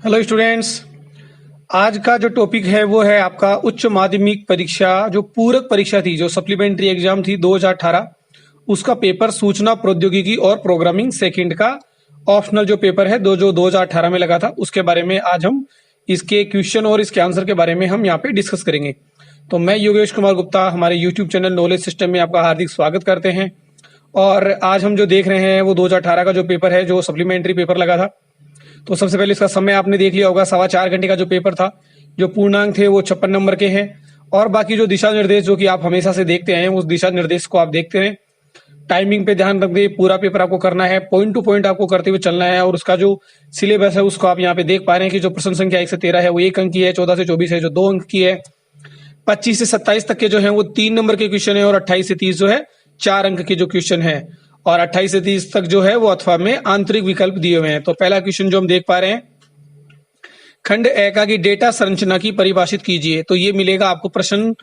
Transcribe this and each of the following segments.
Hello students. आज का जो टॉपिक है वो है आपका उच्च माध्यमिक परीक्षा जो पूरक परीक्षा थी, जो सप्लीमेंट्री एग्जाम थी 2018, उसका पेपर सूचना प्रौद्योगिकी और प्रोग्रामिंग सेकंड का ऑप्शनल जो पेपर है जो 2018 में लगा था, उसके बारे में आज हम इसके क्वेश्चन और इसके आंसर के बारे में हम यहाँ पे डिस्कस करेंगे। तो मैं योगेश कुमार गुप्ता हमारे यूट्यूब चैनल नॉलेज सिस्टम में आपका हार्दिक स्वागत करते हैं। और आज हम जो देख रहे हैं वो 2018 का जो पेपर है, जो सप्लीमेंट्री पेपर लगा था। तो सबसे पहले इसका समय आपने देख लिया होगा, 4.25 घंटे का जो पेपर था। जो पूर्णांक थे वो 56 नंबर के हैं, और बाकी जो दिशा निर्देश जो कि आप हमेशा से देखते हैं उस दिशा निर्देश को आप देखते हैं। टाइमिंग पे ध्यान रखते, पूरा पेपर आपको करना है, पॉइंट टू पॉइंट आपको करते हुए चलना है। और उसका जो सिलेबस है उसको आप यहाँ पे देख पा रहे हैं कि जो प्रश्न संख्या 1 से 13 है वो 1 अंक की है, 14 से 24 है जो 2 अंक की है, 25 से 27 तक के जो है वो 3 नंबर के क्वेश्चन है, और 28 से 30 जो है 4 अंक के जो क्वेश्चन है, और 28 से 30 तक जो है वो अथवा में आंतरिक विकल्प दिए हुए हैं। तो पहला क्वेश्चन जो हम देख पा रहे हैं, खंड एका की डेटा संरचना की परिभाषित कीजिए। तो ये मिलेगा आपको प्रश्न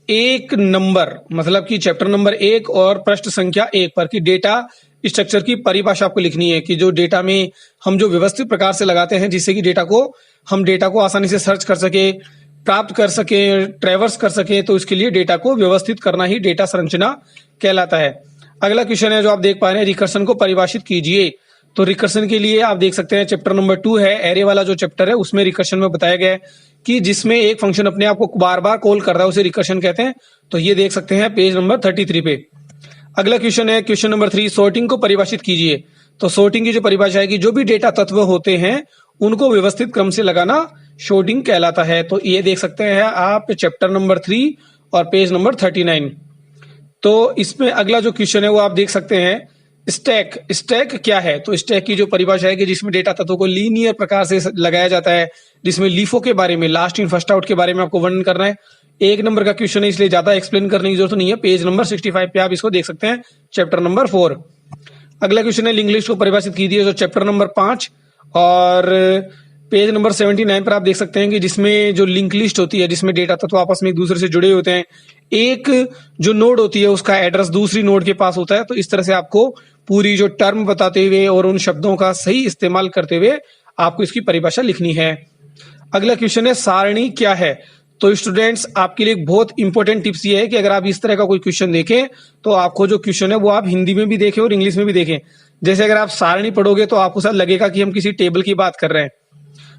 1 नंबर, मतलब कि चैप्टर नंबर 1 और प्रश्न संख्या 1 पर की डेटा स्ट्रक्चर की परिभाषा आपको लिखनी है कि जो डेटा में हम जो व्यवस्थित प्रकार से लगाते हैं जिससे कि डेटा को आसानी से सर्च कर सके, प्राप्त कर सके, ट्रेवर्स कर सके, तो इसके लिए डेटा को व्यवस्थित करना ही डेटा संरचना कहलाता है। अगला क्वेश्चन है जो आप देख पा रहे हैं, रिकर्सन को परिभाषित कीजिए। तो रिकर्सन के लिए आप देख सकते हैं चैप्टर नंबर 2 है, एरे वाला जो चैप्टर है उसमें रिकर्सन में बताया गया है कि जिसमें एक फंक्शन अपने आप को बार बार कॉल कर रहा है उसे रिकर्सन कहते हैं। तो ये देख सकते हैं पेज नंबर 33 पे। अगला क्वेश्चन है क्वेश्चन नंबर 3, सॉर्टिंग को परिभाषित कीजिए। तो सॉर्टिंग की जो परिभाषा है कि जो भी डेटा तत्व होते हैं उनको व्यवस्थित क्रम से लगाना सॉर्टिंग कहलाता है। तो ये देख सकते हैं आप चैप्टर नंबर 3 और पेज नंबर 39। तो इसमें अगला जो क्वेश्चन है वो आप देख सकते हैं, स्टैक क्या है। तो स्टैक की जो परिभाषा है कि जिसमें डेटा तत्वों को लीनियर प्रकार से लगाया जाता है, जिसमें लीफो के बारे में, लास्ट इन फर्स्ट आउट के बारे में आपको वर्णन करना है। 1 नंबर का क्वेश्चन है इसलिए ज्यादा एक्सप्लेन करने की जरूरत नहीं है, पेज नंबर 65 पे आप इसको देख सकते हैं, चैप्टर नंबर 4। अगला क्वेश्चन है लिंक लिस्ट को परिभाषित कीजिए, जो चैप्टर नंबर 5 और पेज नंबर 79 पर आप देख सकते हैं कि जिसमें जो लिंक लिस्ट होती है, जिसमें डेटा तत्व आपस में एक दूसरे से जुड़े होते हैं, एक जो नोड होती है उसका एड्रेस दूसरी नोड के पास होता है। तो इस तरह से आपको पूरी जो टर्म बताते हुए और उन शब्दों का सही इस्तेमाल करते हुए आपको इसकी परिभाषा लिखनी है। अगला क्वेश्चन है सारणी क्या है। तो स्टूडेंट्स आपके लिए एक बहुत इंपॉर्टेंट टिप्स ये है कि अगर आप इस तरह का कोई क्वेश्चन देखें तो आपको जो क्वेश्चन है वो आप हिंदी में भी देखें और इंग्लिश में भी देखें। जैसे अगर आप सारणी पढ़ोगे तो आपको साथ लगेगा कि हम किसी टेबल की बात कर रहे हैं।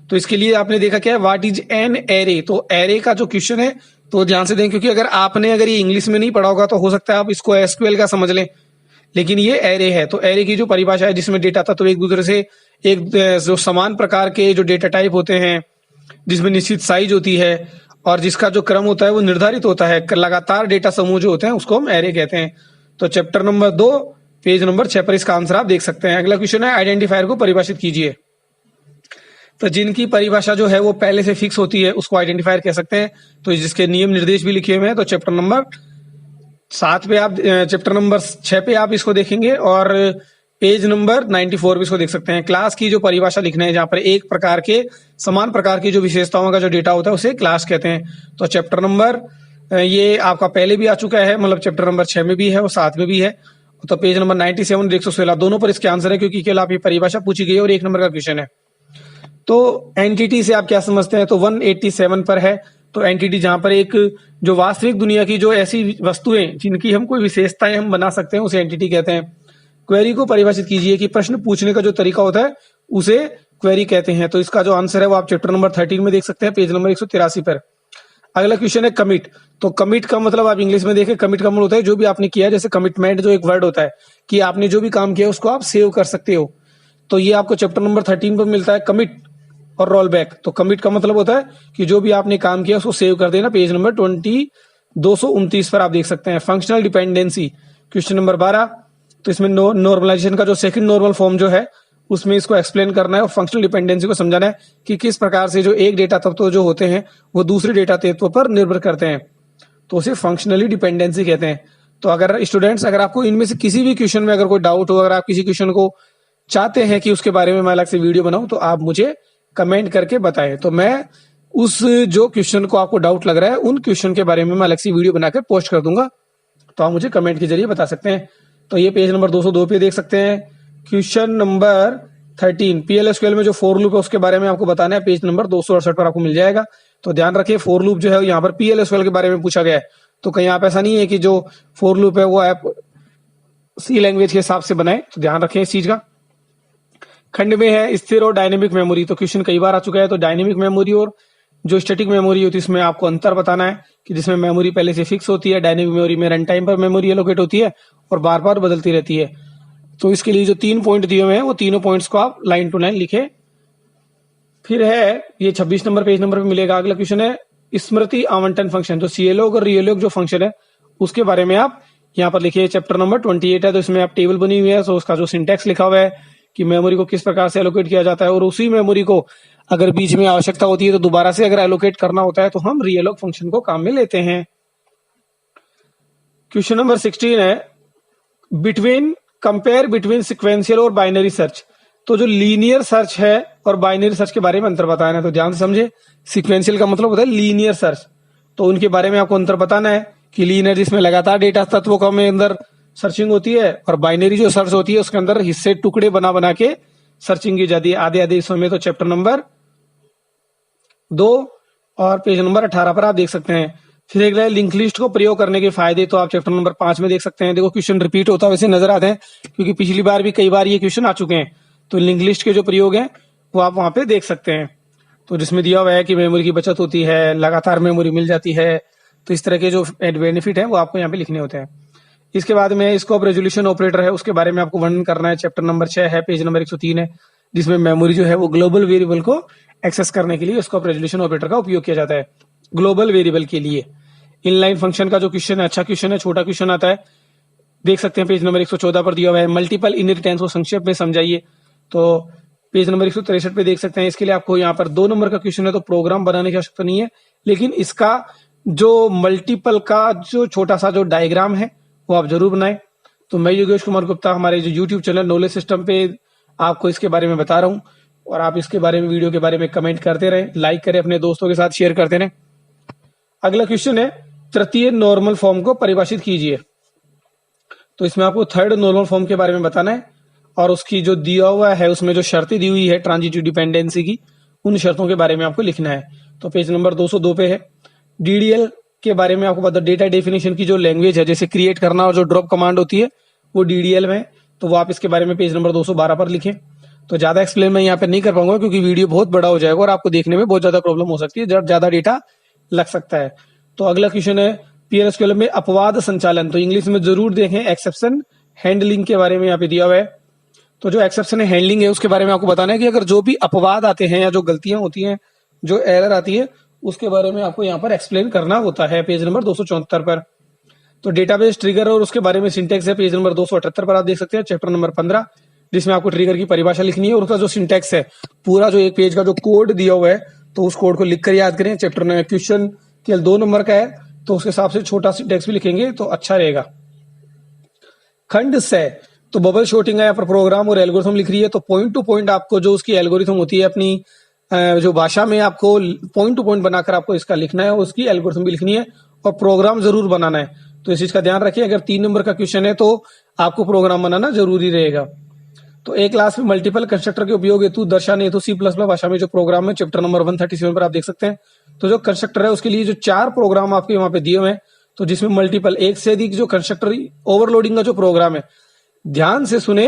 तो इसके लिए आपने देखा क्या है, व्हाट इज एन एरे। तो एरे का जो क्वेश्चन है तो ध्यान से दें, क्योंकि अगर ये इंग्लिश में नहीं पढ़ा होगा तो हो सकता है आप इसको एसक्यूएल का समझ लें, लेकिन ये एरे है। तो एरे की जो परिभाषा है जिसमें डेटा तत्व एक दूसरे से एक जो समान प्रकार के जो डेटा टाइप होते हैं, जिसमें निश्चित साइज होती है और जिसका जो क्रम होता है वो निर्धारित होता है, लगातार डेटा समूह जो होते हैं उसको हम एरे कहते हैं। तो चैप्टर नंबर 2 पेज नंबर 6 पर इसका आंसर आप देख सकते हैं। अगला क्वेश्चन है आइडेंटिफायर को परिभाषित कीजिए। तो जिनकी परिभाषा जो है वो पहले से फिक्स होती है उसको आइडेंटिफायर कह सकते हैं। तो जिसके नियम निर्देश भी लिखे हुए हैं। तो चैप्टर नंबर 7 पे आप, चैप्टर नंबर 6 पे आप इसको देखेंगे, और पेज नंबर 94 पे इसको देख सकते हैं। क्लास की जो परिभाषा लिखना है, जहां पर एक प्रकार के समान प्रकार की जो विशेषताओं का जो डेटा होता है उसे क्लास कहते हैं। तो चैप्टर नंबर ये आपका पहले भी आ चुका है, मतलब चैप्टर नंबर 6 में भी है और 7 में भी है। तो पेज नंबर 97 और 116 दोनों पर इसके आंसर है, क्योंकि केवल आप ये परिभाषा पूछी गई है और 1 नंबर का क्वेश्चन है। तो एंटिटी से आप क्या समझते हैं, तो 187 पर है। तो एंटिटी जहां पर एक जो वास्तविक दुनिया की जो ऐसी वस्तुएं जिनकी हम कोई विशेषताएं हम बना सकते हैं उसे एंटिटी कहते हैं। क्वेरी को परिभाषित कीजिए कि प्रश्न पूछने का जो तरीका होता है उसे क्वेरी कहते हैं। तो इसका जो आंसर है वो आप चैप्टर नंबर 13 में देख सकते हैं, पेज नंबर 183 पर। अगला क्वेश्चन है कमिट। तो कमिट का मतलब आप इंग्लिश में देखें, कमिट का मतलब होता है जो भी आपने किया, जैसे कमिटमेंट जो एक वर्ड होता है कि आपने जो भी काम किया उसको आप सेव कर सकते हो। तो ये आपको चैप्टर नंबर 13 पर मिलता है, कमिट और रोल बैक। तो कमिट का मतलब होता है कि जो भी आपने काम किया उसको सेव कर देना, पेज नंबर 229 पर आप देख सकते हैं। Functional dependency question number 12। तो इसमें नॉर्मलाइजेशन का जो सेकंड नॉर्मल फॉर्म जो है उसमें इसको एक्सप्लेन करना है और फंक्शनल डिपेंडेंसी को समझाना है कि किस प्रकार से जो एक डेटा तत्व जो होते हैं वो दूसरे डेटा तत्व पर निर्भर करते हैं। तो उसे फंक्शनली डिपेंडेंसी कहते हैं। तो अगर स्टूडेंट्स, अगर आपको इनमें से किसी भी क्वेश्चन में अगर कोई डाउट हो, अगर आप किसी क्वेश्चन को चाहते हैं कि उसके बारे में मैं अलग से वीडियो बनाऊं, तो आप मुझे कमेंट करके बताएं। तो मैं उस जो क्वेश्चन को आपको डाउट लग रहा है उन क्वेश्चन के बारे में मैं अलग से वीडियो बनाकर पोस्ट कर दूंगा, तो आप मुझे कमेंट के जरिए बता सकते हैं। तो ये पेज नंबर 202 पे देख सकते हैं, क्वेश्चन नंबर 13 PL/SQL में जो फोर लूप है उसके बारे में आपको बताना है, पेज नंबर 268 पर आपको मिल जाएगा। तो ध्यान रखिए फोर लूप जो है यहाँ पर PL/SQL के बारे में पूछा गया है, तो कहीं आप ऐसा नहीं है कि जो फोर लूप है वो आप सी लैंग्वेज के हिसाब से बनाए, तो ध्यान रखें इस चीज का। खंड में है स्थिर और डायनेमिक मेमोरी, तो क्वेश्चन कई बार आ चुका है। तो डायनेमिक मेमोरी और जो स्टैटिक मेमोरी होती है इसमें आपको अंतर बताना है कि जिसमें मेमोरी पहले से फिक्स होती है, डायनेमिक मेमोरी में रन टाइम पर मेमोरी एलोकेट होती है और बार बार बदलती रहती है। तो इसके लिए जो 3 पॉइंट दिए हुए हैं वो तीनों पॉइंट्स को आप लाइन टू लाइन लिखे। फिर है ये 26 नंबर पेज नंबर पे मिलेगा। अगला क्वेश्चन है स्मृति आवंटन फंक्शन, तो सीएलओग और रियलॉग जो फंक्शन है उसके बारे में आप यहाँ पर लिखिए। चैप्टर नंबर 28 है, तो इसमें आप टेबल बनी हुई है, तो उसका जो सिंटेक्स लिखा हुआ है कि मेमोरी को किस प्रकार से एलोकेट किया जाता है, और उसी मेमोरी को अगर बीच में आवश्यकता होती है तो दोबारा से अगर एलोकेट करना होता है तो हम रियलॉग फंक्शन को काम में लेते हैं। क्वेश्चन नंबर 16 है कंपेयर बिटवीन सिक्वेंशियल और बाइनरी सर्च, तो जो लीनियर सर्च है और बाइनरी सर्च के बारे में अंतर बताना है। तो ध्यान से समझे, सिक्वेंशियल का मतलब होता है लीनियर सर्च, तो उनके बारे में आपको अंतर बताना है कि लीनियर जिसमें लगातार डेटा तत्वों का में अंदर सर्चिंग होती है, और बाइनरी जो सर्च होती है उसके अंदर हिस्से टुकड़े बना बना के सर्चिंग की जाती है आधे आधे हिस्सों में। तो चैप्टर नंबर 2 और पेज नंबर 18 पर आप देख सकते हैं। फिर एक लिंक लिस्ट को प्रयोग करने के फायदे, तो आप चैप्टर नंबर 5 में देख सकते हैं। देखो क्वेश्चन रिपीट होता है वैसे नजर आते हैं, क्योंकि पिछली बार भी कई बार ये क्वेश्चन आ चुके हैं। तो लिंक लिस्ट के जो प्रयोग हैं वो आप वहां पे देख सकते हैं, तो जिसमें दिया हुआ है कि मेमोरी की बचत होती है, लगातार मेमोरी मिल जाती है, तो इस तरह के जो बेनिफिट है वो आपको यहाँ पे लिखने होते हैं। इसके बाद में स्कोप रेजोल्यूशन ऑपरेटर है, उसके बारे में आपको वर्णन करना है। चैप्टर नंबर 6 है, पेज नंबर 103 है, जिसमें मेमोरी जो है वो ग्लोबल वेरिएबल को एक्सेस करने के लिए स्कोप रेजोल्यूशन ऑपरेटर का उपयोग किया जाता है ग्लोबल वेरिएबल के लिए। इनलाइन फंक्शन का जो क्वेश्चन है अच्छा क्वेश्चन है, छोटा क्वेश्चन आता है, देख सकते हैं पेज नंबर 114 पर दिया हुआ है। मल्टीपल इनहेरिटेंस को संक्षेप में समझाइए, तो पेज नंबर 163 पे देख सकते हैं। इसके लिए आपको यहाँ पर 2 नंबर का क्वेश्चन है, तो प्रोग्राम बनाने की आवश्यकता नहीं है, लेकिन इसका जो मल्टीपल का जो छोटा सा जो डायग्राम है वो आप जरूर बनाएं। तो मैं योगेश कुमार गुप्ता हमारे जो यूट्यूब चैनल नॉलेज सिस्टम पे आपको इसके बारे में बता रहा हूँ, और आप इसके बारे में वीडियो के बारे में कमेंट करते रहें, लाइक करें, अपने दोस्तों के साथ शेयर करते रहें। अगला क्वेश्चन है तृतीय नॉर्मल फॉर्म को परिभाषित कीजिए, तो इसमें आपको थर्ड नॉर्मल फॉर्म के बारे में बताना है, और उसकी जो दिया हुआ है उसमें जो शर्तें दी हुई है ट्रांजिटिव डिपेंडेंसी की, उन शर्तों के बारे में आपको लिखना है। तो पेज नंबर 202 पे है। डीडीएल के बारे में आपको पता, डेटा डेफिनेशन की जो लैंग्वेज है, जैसे क्रिएट करना और जो ड्रॉप कमांड होती है वो डीडीएल में, तो वो आप इसके बारे में पेज नंबर 212 पर लिखें। तो ज्यादा एक्सप्लेन मैं यहाँ पे नहीं कर पाऊंगा क्योंकि वीडियो बहुत बड़ा हो जाएगा और आपको देखने में बहुत ज्यादा प्रॉब्लम हो सकती है, जब ज्यादा डेटा लग सकता है। तो अगला क्वेश्चन है PL/SQL में अपवाद संचालन, तो इंग्लिश में जरूर देखें एक्सेप्शन हैंडलिंग के बारे में यहाँ पे दिया हुआ है। तो जो एक्सेप्शन हैंडलिंग है उसके बारे में आपको बताना है कि अगर जो भी अपवाद आते हैं या जो गलतियां होती हैं, जो एरर आती है, उसके बारे में आपको यहाँ पर एक्सप्लेन करना होता है पेज नंबर 274 पर। तो डेटाबेस ट्रिगर और उसके बारे में सिंटेक्स है पेज नंबर 278 पर आप देख सकते हैं। चैप्टर नंबर 15 जिसमें आपको ट्रिगर की परिभाषा लिखनी है और उसका जो सिंटेक्स है, पूरा जो एक पेज का जो कोड दिया हुआ है, तो उस कोड को लिखकर याद करें। चैप्टर में क्वेश्चन केवल 2 नंबर का है, तो उसके हिसाब से छोटा सिंटेक्स भी लिखेंगे तो अच्छा रहेगा। खंड से तो बबल शॉटिंग है, यहाँ पर प्रोग्राम और एल्गोरिथम लिख रही है, तो पॉइंट टू पॉइंट आपको जो उसकी एल्गोरिथम होती है अपनी जो भाषा में आपको पॉइंट टू पॉइंट बनाकर आपको इसका लिखना है, उसकी एल्गोरिथम भी लिखनी है और प्रोग्राम जरूर बनाना है। तो इस चीज का ध्यान रखिए, अगर 3 नंबर का क्वेश्चन है तो आपको प्रोग्राम बनाना जरूरी रहेगा। तो एक क्लास में मल्टीपल कंस्ट्रक्टर के उपयोग हेतु दर्शाने हेतु C++ भाषा में जो प्रोग्राम है चैप्टर नंबर 137 पर आप देख सकते हैं। तो जो कंस्ट्रक्टर है उसके लिए जो 4 प्रोग्राम आपके वहां पे दिए हुए हैं, तो जिसमें मल्टीपल एक से अधिक जो कंस्ट्रक्टर ओवरलोडिंग का जो प्रोग्राम है, ध्यान से सुने,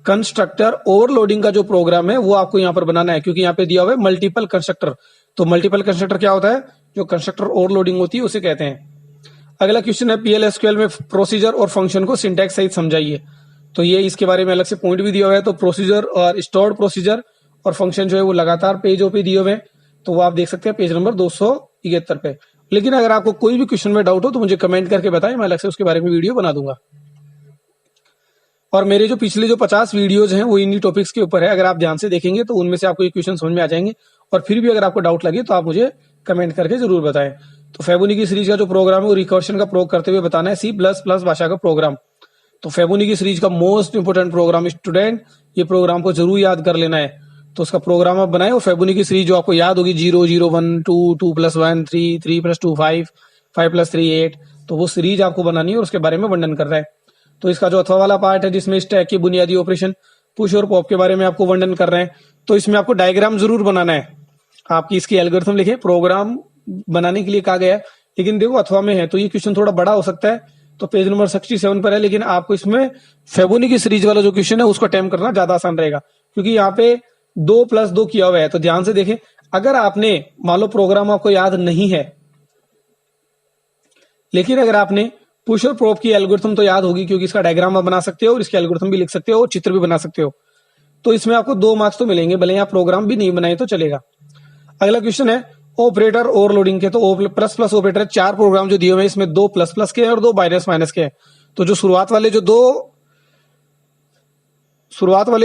कंस्ट्रक्टर ओवरलोडिंग का जो प्रोग्राम है वो आपको यहाँ पर बनाना है, क्योंकि यहाँ पे दिया हुआ है मल्टीपल कंस्ट्रक्टर। तो मल्टीपल कंस्ट्रक्टर क्या होता है, जो कंस्ट्रक्टर ओवरलोडिंग होती है उसे कहते हैं। अगला क्वेश्चन है PL/SQL में प्रोसीजर और फंक्शन को सिंटैक्स सहित समझाइए, तो ये इसके बारे में अलग से पॉइंट भी दिया हुआ है। तो प्रोसीजर और स्टोर्ड प्रोसीजर और फंक्शन जो है वो लगातार पेजों पे दिए हुए हैं, तो वो आप देख सकते हैं पेज नंबर 271 पे। लेकिन अगर आपको कोई भी क्वेश्चन में डाउट हो तो मुझे कमेंट करके बताएं, मैं अलग से उसके बारे में वीडियो बना दूंगा। और मेरे जो पिछले जो 50 वीडियोज हैं वो इन्हीं टॉपिक्स के ऊपर है, अगर आप ध्यान से देखेंगे तो उनमें से आपको ये क्वेश्चन समझ में आ जाएंगे। और फिर भी अगर आपको डाउट लगे तो आप मुझे कमेंट करके जरूर बताएं। तो फेबोनिकी सीरीज का जो प्रोग्राम है वो रिकर्शन का प्रयोग करते हुए बताना है C++ भाषा का प्रोग्राम। तो फेबोनिकी सीरीज का मोस्ट इंपोर्टेंट प्रोग्राम स्टूडेंट, ये प्रोग्राम को जरूर याद कर लेना है। तो उसका प्रोग्राम आप बनाए और फेबोनिकी सीरीज जो आपको याद होगी 0 0 1 2 2 + 1 3 3 + 2 5 5 + 3 8, तो वो सीरीज आपको बनानी है और उसके बारे में वर्णन कर रहा है। तो इसका जो अथवा वाला पार्ट है जिसमें स्टैक की बुनियादी ऑपरेशन, पुश और पॉप के बारे में आपको वर्णन कर रहे हैं, तो इसमें आपको डायग्राम जरूर बनाना है। आपकी इसकी एल्गोरिथम लिखे, प्रोग्राम बनाने के लिए कहा गया है, लेकिन देखो अथवा में है तो ये क्वेश्चन थोड़ा बड़ा हो सकता है, तो पेज नंबर 67 पर है। लेकिन आपको इसमें फेबोनिकी सीरीज वाला जो क्वेश्चन है उसको अटेम्प्ट करना ज्यादा आसान रहेगा, क्योंकि यहाँ पे 2+2 किया हुआ है। तो ध्यान से देखें, अगर आपने मान लो प्रोग्राम आपको याद नहीं है, लेकिन अगर आपने पुश और प्रोप की एल्गोरिथम तो याद होगी, क्योंकि इसका डायग्राम आप बना सकते हो और इसकी एल्गोरिथम भी लिख सकते हो और चित्र भी बना सकते हो, तो इसमें आपको 2 मार्क्स तो मिलेंगे, भले आप प्रोग्राम भी नहीं बनाए तो चलेगा। अगला क्वेश्चन है ऑपरेटर ओवरलोडिंग के। तो प्लस प्लस ऑपरेटर 4 प्रोग्राम जो दिए हुए हैं, इसमें 2 प्लस प्लस के हैं और 2 माइनस माइनस के हैं। तो जो शुरुआत वाले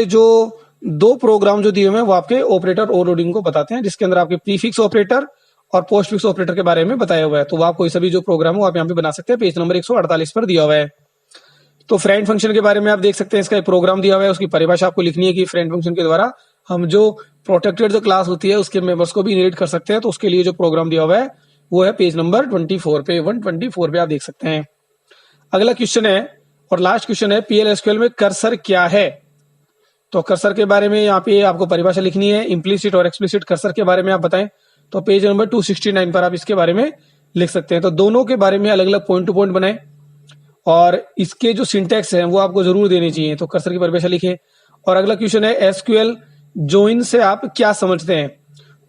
जो दो प्रोग्राम जो दिए हुए हैं वो आपके ऑपरेटर ओवरलोडिंग को बताते हैं, जिसके अंदर आपके प्रीफिक्स ऑपरेटर और पोस्टफिक्स ऑपरेटर के बारे में बताया हुआ है। तो आप कोई सभी जो प्रोग्राम हो आप यहाँ पे बना सकते हैं। पेज नंबर 148 पर दिया हुआ है। तो फ्रेंड फंक्शन के बारे में आप देख सकते हैं, इसका एक प्रोग्राम दिया हुआ है, उसकी परिभाषा आपको लिखनी है कि फ्रेंड फंक्शन के द्वारा हम जो प्रोटेक्टेड जो क्लास होती है उसके मेंबर्स को भी इनहेरिट कर सकते हैं। तो उसके लिए जो प्रोग्राम दिया हुआ है वो है पेज नंबर 24 पे, 124 पे आप देख सकते हैं। अगला क्वेश्चन है और लास्ट क्वेश्चन है, PL/SQL में कर्सर क्या है। तो कर्सर के बारे में यहाँ पे आपको परिभाषा लिखनी है, इम्प्लिसिट और एक्सप्लिसिट कर्सर के बारे में आप बताएं। तो पेज नंबर 269 पर आप इसके बारे में लिख सकते हैं। तो दोनों के बारे में अलग अलग पॉइंट टू पॉइंट बनाएं और इसके जो सिंटैक्स है वो आपको जरूर देने चाहिए। तो कर्सर की परिभाषा लिखे। और अगला क्वेश्चन है, SQL ज्वाइन से आप क्या समझते हैं।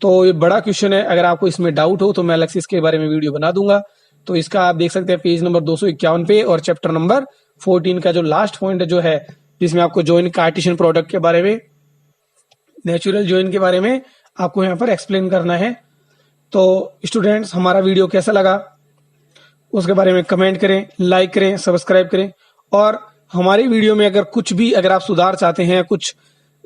तो ये बड़ा क्वेश्चन है, अगर आपको इसमें डाउट हो तो मैं अलग से इसके बारे में वीडियो बना दूंगा। तो इसका आप देख सकते हैं पेज नंबर 251 पे और चैप्टर नंबर 14 का जो लास्ट पॉइंट जो है, जिसमें आपको ज्वाइन कार्टेशियन प्रोडक्ट के बारे में, नेचुरल ज्वाइन के बारे में आपको यहाँ पर एक्सप्लेन करना है। तो स्टूडेंट्स, हमारा वीडियो कैसा लगा उसके बारे में कमेंट करें, लाइक करें, सब्सक्राइब करें। और हमारी वीडियो में अगर आप सुधार चाहते हैं, कुछ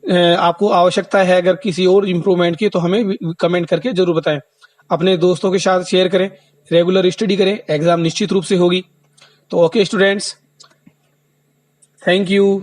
आपको आवश्यकता है अगर किसी और इम्प्रूवमेंट की, तो हमें कमेंट करके जरूर बताएं। अपने दोस्तों के साथ शेयर करें, रेगुलर स्टडी करें, एग्जाम निश्चित रूप से होगी। तो ओके स्टूडेंट्स, थैंक यू।